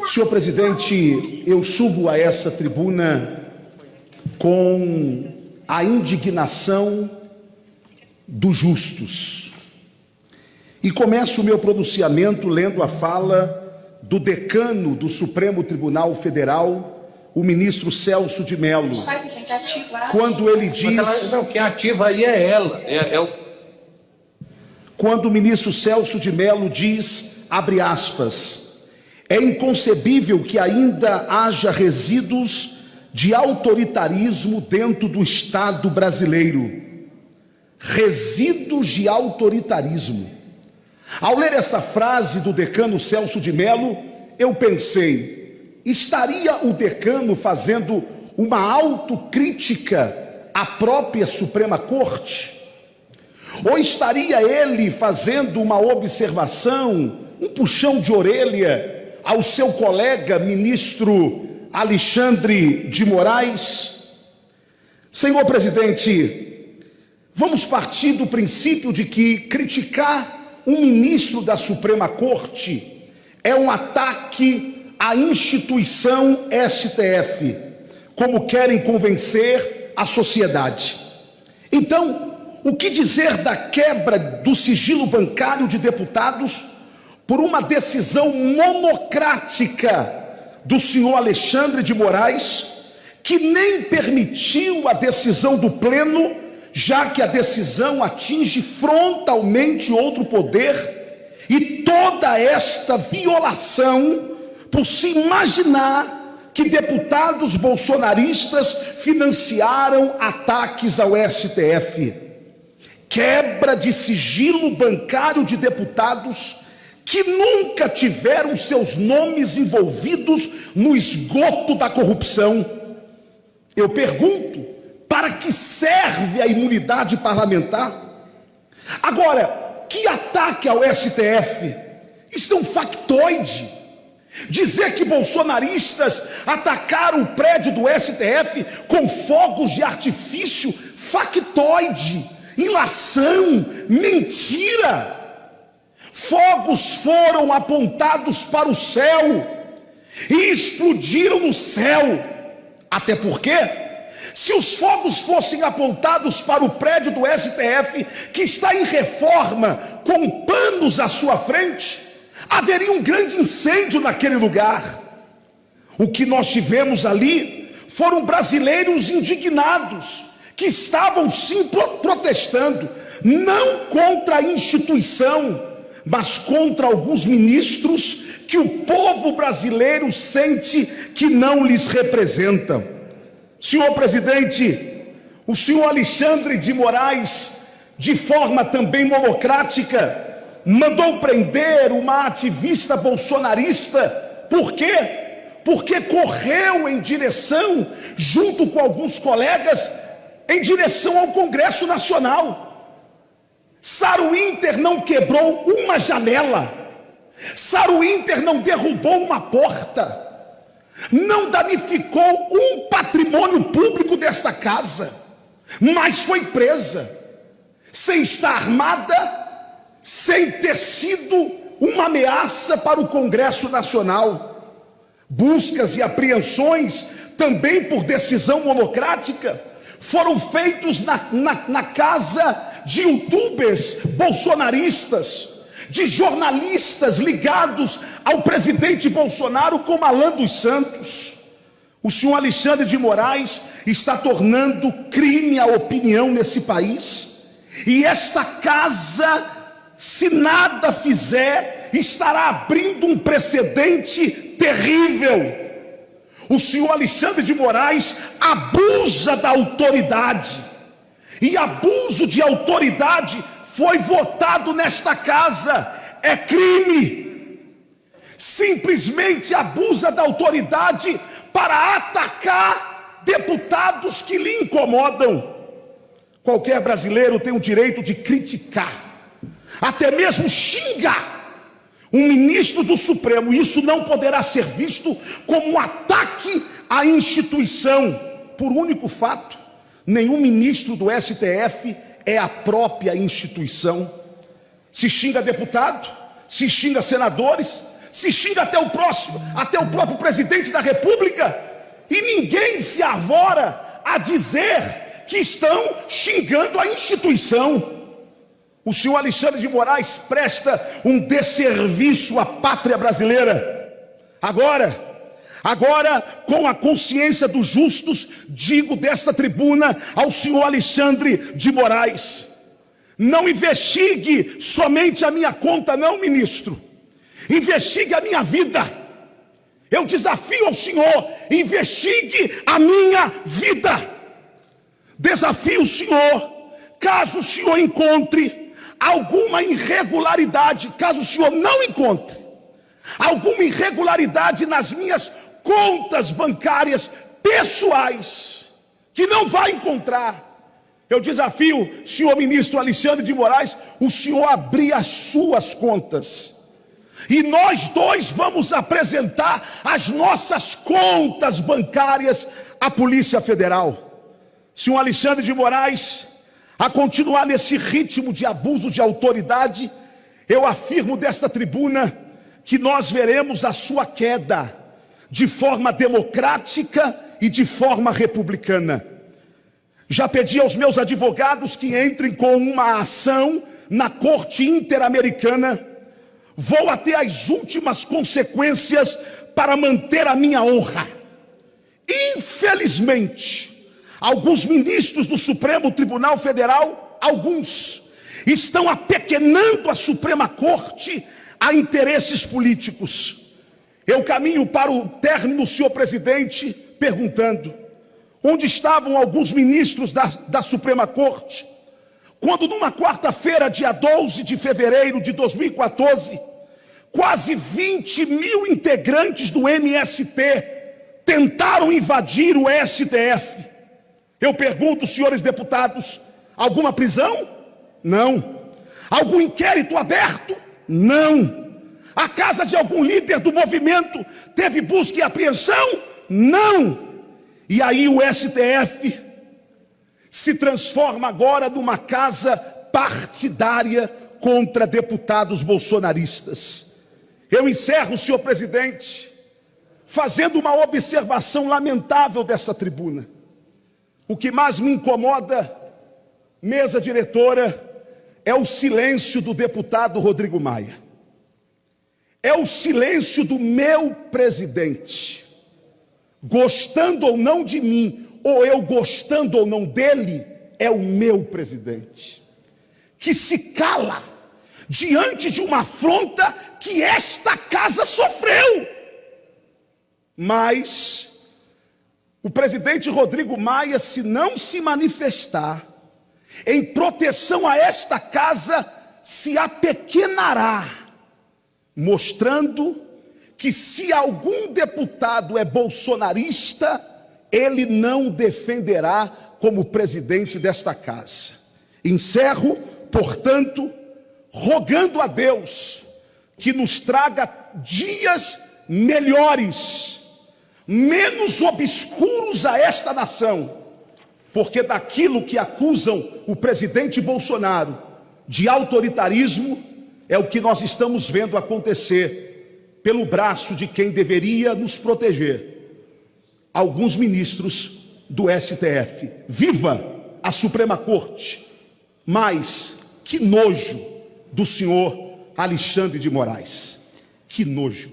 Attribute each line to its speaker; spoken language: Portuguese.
Speaker 1: Senhor presidente, eu subo a essa tribuna com a indignação dos justos. E começo o meu pronunciamento lendo a fala do decano do Supremo Tribunal Federal, o ministro Celso de Mello, quando ele diz...
Speaker 2: Não, quem ativa aí é ela,
Speaker 1: Quando o ministro Celso de Mello diz, abre aspas, é inconcebível que ainda haja resíduos de autoritarismo dentro do Estado brasileiro. Resíduos de autoritarismo. Ao ler essa frase do decano Celso de Mello, eu pensei, estaria o decano fazendo uma autocrítica à própria Suprema Corte? Ou estaria ele fazendo uma observação, um puxão de orelha ao seu colega ministro Alexandre de Moraes? Senhor presidente, vamos partir do princípio de que criticar um ministro da Suprema Corte é um ataque à instituição STF, como querem convencer a sociedade. Então, o que dizer da quebra do sigilo bancário de deputados por uma decisão monocrática do senhor Alexandre de Moraes, que nem permitiu a decisão do Pleno, já que a decisão atinge frontalmente outro poder, e toda esta violação por se imaginar que deputados bolsonaristas financiaram ataques ao STF. Quebra de sigilo bancário de deputados que nunca tiveram seus nomes envolvidos no esgoto da corrupção. Eu pergunto, para que serve a imunidade parlamentar? Agora, que ataque ao STF? Isso é um factoide. Dizer que bolsonaristas atacaram o prédio do STF com fogos de artifício, factoide, ilação, mentira. Fogos foram apontados para o céu e explodiram no céu. Até porque, se os fogos fossem apontados para o prédio do STF, que está em reforma, com panos à sua frente, haveria um grande incêndio naquele lugar. O que nós tivemos ali foram brasileiros indignados, que estavam sim protestando, não contra a instituição, mas contra alguns ministros que o povo brasileiro sente que não lhes representam. Senhor presidente, o senhor Alexandre de Moraes, de forma também monocrática, mandou prender uma ativista bolsonarista. Por quê? Porque correu em direção, junto com alguns colegas, em direção ao Congresso Nacional. Sara Winter não quebrou uma janela, Sara Winter não derrubou uma porta, não danificou um patrimônio público desta casa, mas foi presa, sem estar armada, sem ter sido uma ameaça para o Congresso Nacional. Buscas e apreensões, também por decisão monocrática, foram feitos na casa de youtubers bolsonaristas, de jornalistas ligados ao presidente Bolsonaro, como Alan dos Santos. O senhor Alexandre de Moraes está tornando crime a opinião nesse país, e esta casa, se nada fizer, estará abrindo um precedente terrível. O senhor Alexandre de Moraes abusa da autoridade, e abuso de autoridade foi votado nesta casa, é crime. Simplesmente abusa da autoridade para atacar deputados que lhe incomodam. Qualquer brasileiro tem o direito de criticar, até mesmo xingar um ministro do Supremo. Isso não poderá ser visto como um ataque à instituição, por único fato: nenhum ministro do STF é a própria instituição. Se xinga deputado, se xinga senadores, se xinga até o próximo, até o próprio presidente da República, e ninguém se arvora a dizer que estão xingando a instituição. O senhor Alexandre de Moraes presta um desserviço à pátria brasileira. Agora, com a consciência dos justos, digo desta tribuna ao senhor Alexandre de Moraes: não investigue somente a minha conta, não, ministro. Investigue a minha vida. Eu desafio ao senhor: investigue a minha vida. Desafio o senhor, caso o senhor encontre alguma irregularidade, caso o senhor não encontre alguma irregularidade nas minhas contas bancárias pessoais, que não vai encontrar, eu desafio, senhor ministro Alexandre de Moraes, o senhor abrir as suas contas, e nós dois vamos apresentar as nossas contas bancárias à Polícia Federal. Senhor Alexandre de Moraes, a continuar nesse ritmo de abuso de autoridade, eu afirmo desta tribuna que nós veremos a sua queda de forma democrática e de forma republicana. Já pedi aos meus advogados que entrem com uma ação na Corte Interamericana. Vou até as últimas consequências para manter a minha honra. Infelizmente, alguns ministros do Supremo Tribunal Federal, alguns, estão apequenando a Suprema Corte a interesses políticos. Eu caminho para o término, senhor presidente, perguntando: onde estavam alguns ministros da Suprema Corte, quando numa quarta-feira, dia 12 de fevereiro de 2014, quase 20 mil integrantes do MST tentaram invadir o STF? Eu pergunto, senhores deputados, alguma prisão? Não. Algum inquérito aberto? Não. A casa de algum líder do movimento teve busca e apreensão? Não. E aí o STF se transforma agora numa casa partidária contra deputados bolsonaristas. Eu encerro, senhor presidente, fazendo uma observação lamentável dessa tribuna. O que mais me incomoda, mesa diretora, é o silêncio do deputado Rodrigo Maia. É o silêncio do meu presidente. Gostando ou não de mim, ou eu gostando ou não dele, é o meu presidente, que se cala diante de uma afronta que esta casa sofreu. Mas o presidente Rodrigo Maia, se não se manifestar em proteção a esta casa, se apequenará, mostrando que se algum deputado é bolsonarista, ele não defenderá como presidente desta casa. Encerro, portanto, rogando a Deus que nos traga dias melhores, menos obscuros a esta nação, porque daquilo que acusam o presidente Bolsonaro de autoritarismo, é o que nós estamos vendo acontecer pelo braço de quem deveria nos proteger, alguns ministros do STF. Viva a Suprema Corte! Mas que nojo do senhor Alexandre de Moraes, que nojo!